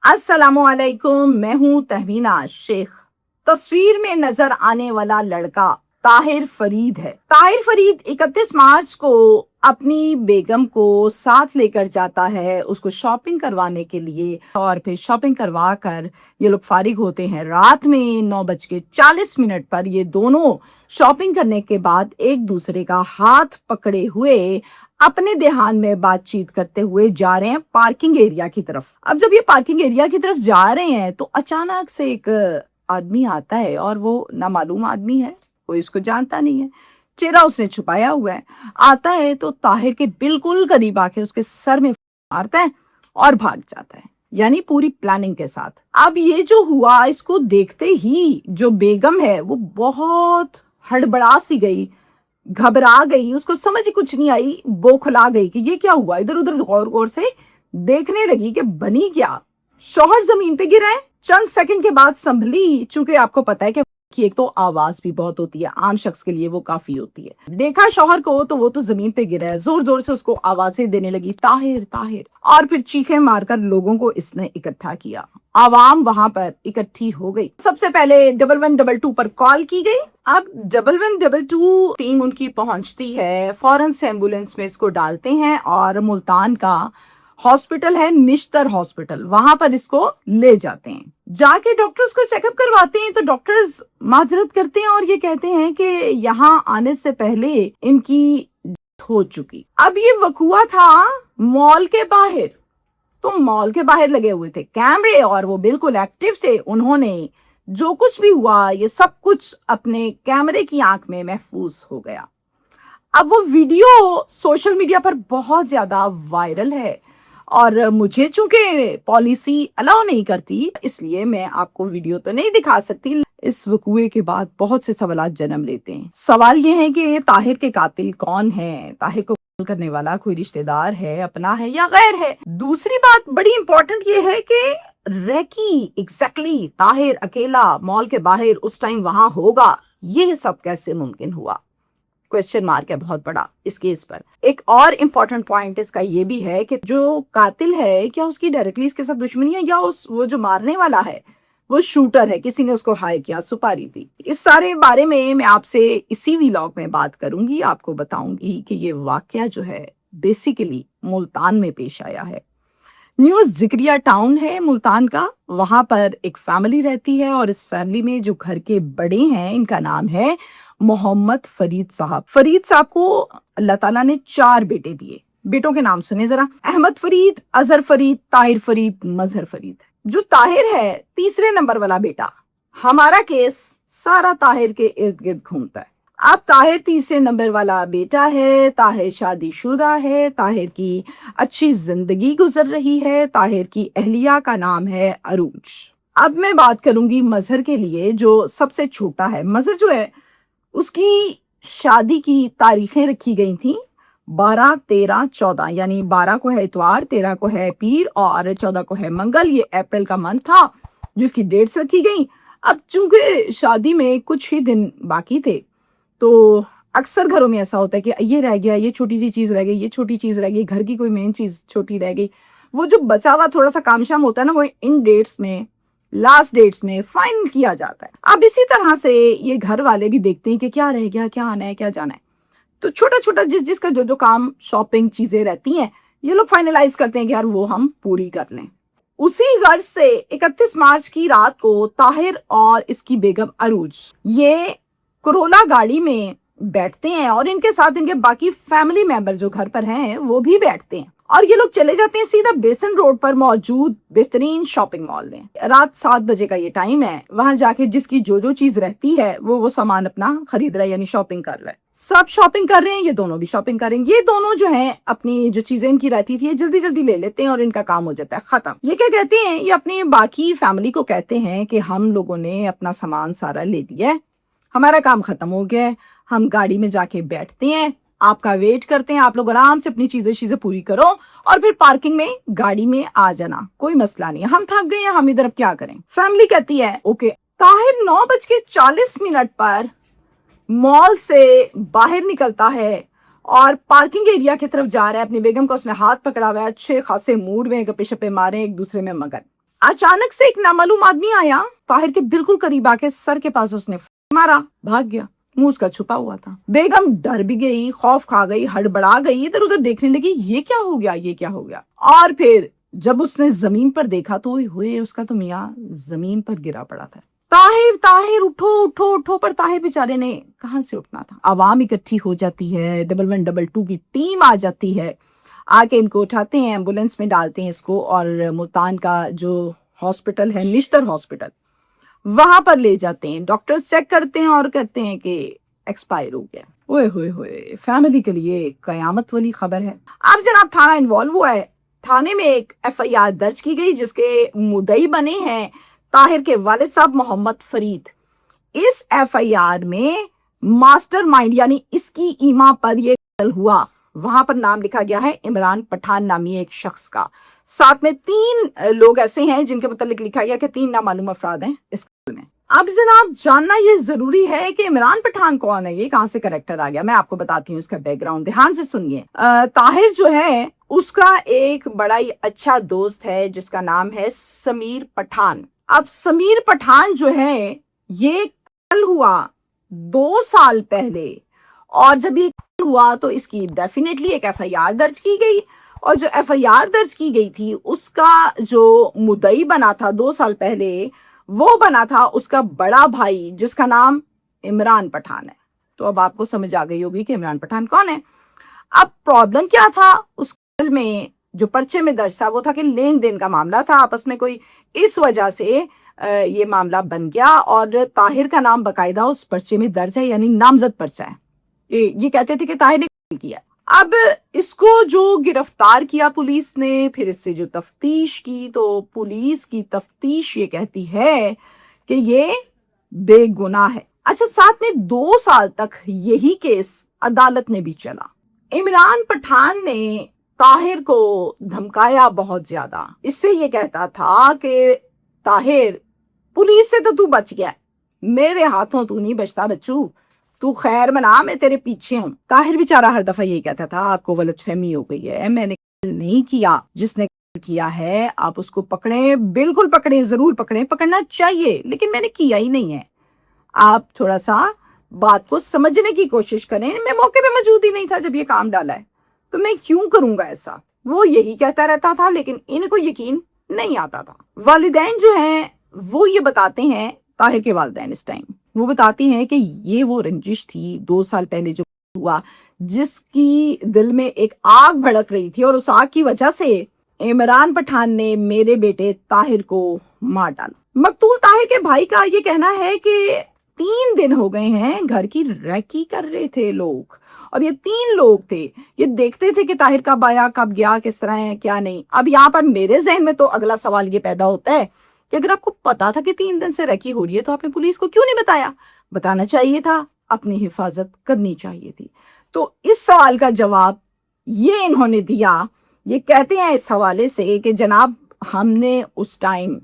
अस्सलामुअलैकुम, मैं हूँ तहमीना शेख। तस्वीर में नजर आने वाला लड़का ताहिर फरीद है। ताहिर फरीद 31 मार्च को अपनी बेगम को साथ लेकर जाता है उसको शॉपिंग करवाने के लिए, और फिर शॉपिंग करवा कर ये लोग फारिग होते हैं। रात में 9:40 पर ये दोनों शॉपिंग करने के बाद एक दूसरे का हाथ पकड़े हुए अपने देहान में बातचीत करते हुए जा रहे हैं पार्किंग एरिया की तरफ। अब जब ये पार्किंग एरिया की तरफ जा रहे हैं तो अचानक से एक आदमी आता है, और वो नामालूम आदमी है, कोई इसको जानता नहीं है, चेहरा उसने छुपाया हुआ है। आता है तो ताहिर के बिल्कुल करीब आके उसके सर में मारता है और भाग जाता है, यानी पूरी प्लानिंग के साथ। अब ये जो हुआ, इसको देखते ही जो बेगम है वो बहुत हड़बड़ा सी गई, घबरा गई, उसको समझ ही कुछ नहीं आई, बौखला गई कि ये क्या हुआ। इधर उधर गौर गौर से देखने लगी कि बनी क्या। शौहर जमीन पे गिरा है, चंद सेकंड के बाद संभली, चूंकि आपको पता है कि एक तो आवाज भी बहुत होती है, आम शख्स के लिए वो काफी होती है। देखा शौहर को तो वो तो जमीन पे गिरा है, जोर जोर से उसको आवाजें देने लगी, ताहिर ताहिर, और फिर चीखें मारकर लोगों को इसने इकट्ठा किया। आवाम वहां पर इकट्ठी हो गई। सबसे पहले 1112 पर कॉल की गई। अब 1112 टीम उनकी पहुंचती है, फौरन से एम्बुलेंस में इसको डालते हैं और मुल्तान का हॉस्पिटल है, निश्तर हॉस्पिटल, वहां पर इसको ले जाते हैं। जाके डॉक्टर्स को चेकअप करवाते हैं तो डॉक्टर्स माजरत करते हैं और ये कहते हैं कि यहाँ आने से पहले इनकी डेथ हो चुकी। अब ये वकूआ था मॉल के बाहर, तो मॉल के बाहर लगे हुए थे कैमरे और वो बिल्कुल एक्टिव थे। उन्होंने जो कुछ भी हुआ ये सब कुछ अपने कैमरे की आंख में महफूज हो गया। अब वो वीडियो सोशल मीडिया पर बहुत ज्यादा वायरल है, और मुझे चूंकि पॉलिसी अलाउ नहीं करती इसलिए मैं आपको वीडियो तो नहीं दिखा सकती। इस वकूए के बाद बहुत से सवाल जन्म लेते हैं। सवाल ये है कि ताहिर के कातिल कौन है, ताहिर को करने वाला कोई रिश्तेदार है, अपना है या गैर है। दूसरी बात बड़ी इंपॉर्टेंट ये है कि रैकी एग्जैक्टली ताहिर अकेला मॉल के बाहर उस टाइम वहां होगा, ये सब कैसे मुमकिन हुआ, क्वेश्चन मार्क है बहुत बड़ा इस केस पर। एक और इम्पोर्टेंट पॉइंट इसका ये भी है कि जो कातिल है क्या उसकी डायरेक्टली इसके साथ दुश्मनी है, या वो जो मारने वाला है वो शूटर है, किसी ने उसको हायर किया, सुपारी दी। इस सारे बारे में मैं आपसे इसी व्लॉग में बात करूंगी, आपको बताऊंगी कि ये वाकया जो है बेसिकली मुल्तान में पेश आया है। न्यू जिक्रिया टाउन है मुल्तान का, वहां पर एक फैमिली रहती है और इस फैमिली में जो घर के बड़े हैं इनका नाम है मोहम्मद फरीद साहब। फरीद साहब को अल्लाह ताला ने 4 बेटे दिए। बेटों के नाम सुने जरा, अहमद फरीद, अजहर फरीद, ताहिर फरीद, मजहर फरीद। जो ताहिर है तीसरे नंबर वाला बेटा, हमारा केस सारा ताहिर के इर्द गिर्द घूमता है। अब ताहिर तीसरे नंबर वाला बेटा है, ताहिर शादीशुदा है, ताहिर की अच्छी जिंदगी गुजर रही है, ताहिर की अहलिया का नाम है अरूज। अब मैं बात करूंगी मजहर के लिए जो सबसे छोटा है। मजहर जो है उसकी शादी की तारीखें रखी गई थी 12, 13, 14, यानी 12 को है इतवार, 13 को है पीर और 14 को है मंगल। ये अप्रैल का मंथ था जिसकी डेट्स रखी गई। अब चूंकि शादी में कुछ ही दिन बाकी थे तो अक्सर घरों में ऐसा होता है कि ये रह गया, ये छोटी सी चीज रह गई, ये छोटी चीज रह गई, घर की कोई मेन चीज छोटी रह गई। वो जो बचा हुआ थोड़ा सा कामशाम होता है ना, वो इन डेट्स में, लास्ट डेट्स में फाइनल किया जाता है। अब इसी तरह से ये घर वाले भी देखते हैं कि क्या रह गया, क्या आना है, क्या जाना है, तो छोटा छोटा जिसका जो काम, शॉपिंग चीजें रहती हैं, ये लोग फाइनलाइज करते हैं कि यार वो हम पूरी कर लें। उसी गर्ज से 31 मार्च की रात को ताहिर और इसकी बेगम अरूज ये कोरोला गाड़ी में बैठते हैं और इनके साथ इनके बाकी फैमिली मेंबर जो घर पर हैं वो भी बैठते हैं, और ये लोग चले जाते हैं सीधा बेसन रोड पर मौजूद बेहतरीन शॉपिंग मॉल में। रात 7 बजे का ये टाइम है। वहां जाके जिसकी जो चीज रहती है वो सामान अपना खरीद रहा है, यानी शॉपिंग कर रहा है। सब शॉपिंग कर रहे हैं, ये दोनों भी शॉपिंग करेंगे। ये दोनों जो हैं अपनी जो चीजें इनकी रहती थी जल्दी जल्दी ले लेते हैं और इनका काम हो जाता है खत्म। ये क्या कहते हैं, ये अपनी बाकी फैमिली को कहते हैं कि हम लोगों ने अपना सामान सारा ले लिया है, हमारा काम खत्म हो गया है, हम गाड़ी में जाके बैठते हैं, आपका वेट करते हैं, आप लोग आराम से अपनी चीजें पूरी करो और फिर पार्किंग में गाड़ी में आ जाना, कोई मसला नहीं है, हम थक गए हैं, हम इधर अब क्या करें। फैमिली कहती है ओके। ताहिर 9:40 पर मॉल से बाहर निकलता है और पार्किंग एरिया की तरफ जा रहा है। अपनी बेगम को उसने हाथ पकड़ा हुआ है, अच्छे खासे मूड में, गप्पे शप्पे मारे एक दूसरे में मगन। अचानक से एक नामालूम आदमी आया, ताहिर के बिल्कुल करीब आके सर के पास उसने मारा, भाग गया। मुंह उसका छुपा हुआ था। बेगम डर भी गई, खौफ खा गई, हड़बड़ा गई, इधर उधर देखने लगी, ये क्या हो गया, ये क्या हो गया। और फिर जब उसने जमीन पर देखा तो हुए उसका तो मियाँ जमीन पर गिरा पड़ा था। ताहिर ताहिर उठो उठो उठो, पर ताहिर बेचारे ने कहां से उठना था। आवाम इकट्ठी हो जाती है, 112 की टीम आ जाती है, आके इनको उठाते हैं, एम्बुलेंस में डालते हैं इसको, और मुल्तान का जो हॉस्पिटल है, निश्तर हॉस्पिटल, वहां पर ले जाते हैं। डॉक्टर्स चेक करते हैं और कहते हैं कि एक्सपायर हो गया। ओए होए होए, फैमिली के लिए कयामत वाली खबर है। अब जनाब थाना इन्वॉल्व हुआ है। थाने में एक FIR दर्ज की गई जिसके मुद्दई बने हैं ताहिर के वालिद साहब मोहम्मद फरीद। इस FIR में मास्टरमाइंड यानी इसकी ईमा पर यह कत्ल हुआ, वहां पर नाम लिखा गया है इमरान पठान नामी एक शख्स का। साथ में 3 लोग ऐसे हैं जिनके मुतालिक लिखा गया कि 3 नामालूम अफराद हैं इस कत्ल में। अब जनाब जानना ये जरूरी है कि इमरान पठान कौन है, ये कहां से कैरेक्टर आ गया। मैं आपको बताती हूँ इसका बैकग्राउंड, ध्यान से सुनिए। ताहिर जो है उसका एक बड़ा ही अच्छा दोस्त है जिसका नाम है समीर पठान। अब समीर पठान जो है ये कत्ल हुआ 2 साल पहले, और जब ये कत्ल हुआ तो इसकी डेफिनेटली एक FIR दर्ज की गई, और जो FIR दर्ज की गई थी उसका जो मुद्दई बना था 2 साल पहले, वो बना था उसका बड़ा भाई जिसका नाम इमरान पठान है। तो अब आपको समझ आ गई होगी कि इमरान पठान कौन है। अब प्रॉब्लम क्या था उस कत्ल में, जो पर्चे में दर्ज था वो था कि लेन देन का मामला था आपस में कोई, इस वजह से ये मामला बन गया, और ताहिर का नाम बकायदा उस पर्चे में दर्ज है, यानी नामजद पर्चा है। ये कहते थे कि ताहिर ने कत्ल किया। अब इसको जो गिरफ्तार किया पुलिस ने, फिर इससे जो तफ्तीश की, तो पुलिस की तफ्तीश ये कहती है कि ये बेगुनाह है। अच्छा, साथ में 2 साल तक यही केस अदालत में भी चला। इमरान पठान ने ताहिर को धमकाया बहुत ज्यादा। इससे ये कहता था कि ताहिर, पुलिस से तो तू बच गया, मेरे हाथों तू नहीं बचता बच्चू, तू खैर मना, मैं तेरे पीछे हूँ। ताहिर बेचारा हर दफा यही कहता था, आपको गलतफहमी हो गई है, मैंने नहीं किया, जिसने किया है आप उसको पकड़े, बिल्कुल पकड़े, जरूर पकड़े, पकड़ना चाहिए, लेकिन मैंने किया ही नहीं है। आप थोड़ा सा बात को समझने की कोशिश करें, मैं मौके पे मौजूद ही नहीं था जब ये काम डाला है, तो मैं क्यों करूंगा ऐसा। वो यही कहता रहता था, लेकिन इनको यकीन नहीं आता था। वालिदैन जो हैं वो ये बताते हैं, ताहिर के वालिदैन इस टाइम वो बताती हैं कि ये वो रंजिश थी 2 साल पहले जो हुआ, जिसकी दिल में एक आग भड़क रही थी, और उस आग की वजह से इमरान पठान ने मेरे बेटे ताहिर को मार डाला। मकतूल ताहिर के भाई का ये कहना है कि 3 दिन हो गए हैं घर की रैकी कर रहे थे लोग, और ये 3 लोग थे, ये देखते थे कि ताहिर कब आया, कब गया, किस तरह है, क्या नहीं। अब यहाँ पर मेरे जहन में तो अगला सवाल ये पैदा होता है कि अगर आपको पता था कि 3 दिन से रैकी हो रही है तो आपने पुलिस को क्यों नहीं बताया। बताना चाहिए था, अपनी हिफाजत करनी चाहिए थी। तो इस सवाल का जवाब ये इन्होंने दिया। ये कहते हैं इस हवाले से कि जनाब, हमने उस टाइम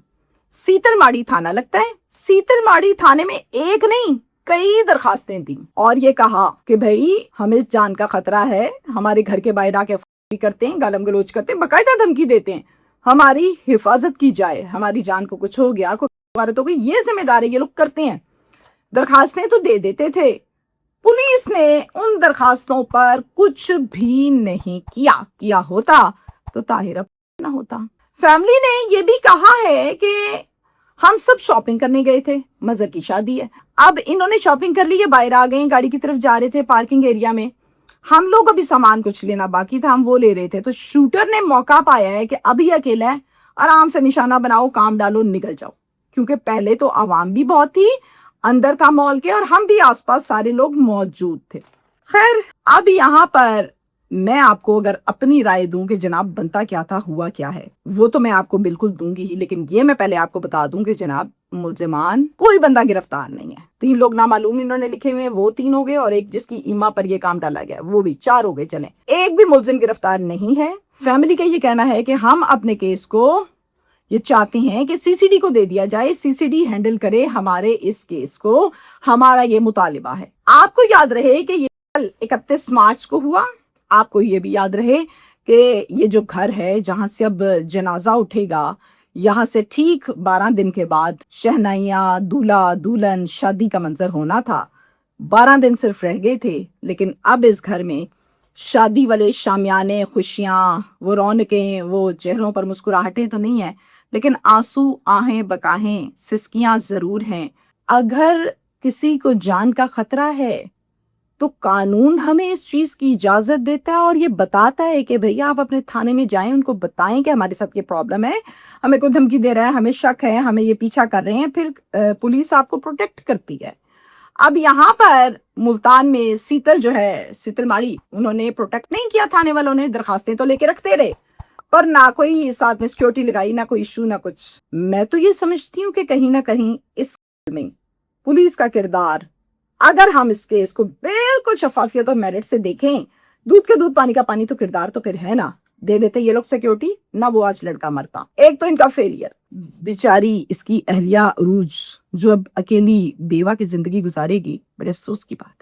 सीतलमाड़ी थाना लगता है, सीतलमाड़ी थाने में एक नहीं कई दरखास्तें दी, और ये कहा कि भाई हमें जान का खतरा है, हमारे घर के बाहर आके करते हैं, गालम गलोच करते हैं, बाकायदा धमकी देते हैं, हमारी हिफाजत की जाए, हमारी जान को कुछ हो गया, कोई वारत हो गई, ये जिम्मेदारी ये लोग करते हैं। दरखास्तें तो दे देते थे, पुलिस ने उन दरखास्तों पर कुछ भी नहीं किया होता तो ताहिर अब ना होता। फैमिली ने ये भी कहा है कि हम सब शॉपिंग करने गए थे, मजर की शादी है। अब इन्होंने शॉपिंग कर ली, ये बाहर आ गए, गाड़ी की तरफ जा रहे थे पार्किंग एरिया में, हम लोग अभी सामान कुछ लेना बाकी था, हम वो ले रहे थे, तो शूटर ने मौका पाया है कि अभी अकेला है, आराम से निशाना बनाओ, काम डालो, निकल जाओ। क्योंकि पहले तो आवाम भी बहुत थी अंदर था मॉल के, और हम भी आसपास सारे लोग मौजूद थे। खैर, अब यहाँ पर मैं आपको अगर अपनी राय दूं कि जनाब बनता क्या था, हुआ क्या है, वो तो मैं आपको बिल्कुल दूंगी ही, लेकिन ये मैं पहले आपको बता दूं कि जनाब मुल्जिमान कोई बंदा गिरफ्तार नहीं है। 3 लोग नामालूम इन्होंने लिखे हुए हैं, वो 3 हो गए, और एक जिसकी ईमा पर ये काम डाला गया वो भी 4 हो गए। चले, एक भी मुल्जिम गिरफ्तार नहीं है। फैमिली का ये कहना है कि हम अपने केस को ये चाहते हैं कि CCD को दे दिया जाए, CCD हैंडल करे हमारे इस केस को, हमारा ये मुतालिबा है। आपको याद रहे कि ये कल 31 मार्च को हुआ, आपको ये भी याद रहे कि ये जो घर है जहां से अब जनाजा उठेगा, यहाँ से ठीक 12 दिन के बाद शहनाइयाँ, दूल्हा दुल्हन, शादी का मंजर होना था। 12 दिन सिर्फ रह गए थे, लेकिन अब इस घर में शादी वाले शामियाने, खुशियाँ, वो रौनकें, वो चेहरों पर मुस्कुराहटें तो नहीं है, लेकिन आंसू, आहें बकाहें, सिसकियाँ जरूर हैं। अगर किसी को जान का खतरा है तो कानून हमें इस चीज की इजाजत देता है और ये बताता है कि भैया आप अपने थाने में जाएं, उनको बताएं कि हमारे साथ ये प्रॉब्लम है, हमें कोई धमकी दे रहा है, हमें शक है, हमें ये पीछा कर रहे हैं, फिर पुलिस आपको प्रोटेक्ट करती है। अब यहाँ पर मुल्तान में शीतल जो है, शीतल माड़ी, उन्होंने प्रोटेक्ट नहीं किया, थाने वालों ने दरखास्तें तो लेके रखते रहे, पर ना कोई साथ में सिक्योरिटी लगाई, ना कोई इशू, ना कुछ। मैं तो ये समझती हूँ कि कहीं ना कहीं इस में पुलिस का किरदार, अगर हम इस केस को बिल्कुल शफाफियत और मेरिट से देखें, दूध के दूध पानी का पानी तो किरदार तो फिर है ना, दे देते ये लोग सिक्योरिटी, ना वो आज लड़का मरता। एक तो इनका फेलियर, बेचारी इसकी अहलिया अरूज जो अब अकेली बेवा की जिंदगी गुजारेगी, बड़े अफसोस की बात है।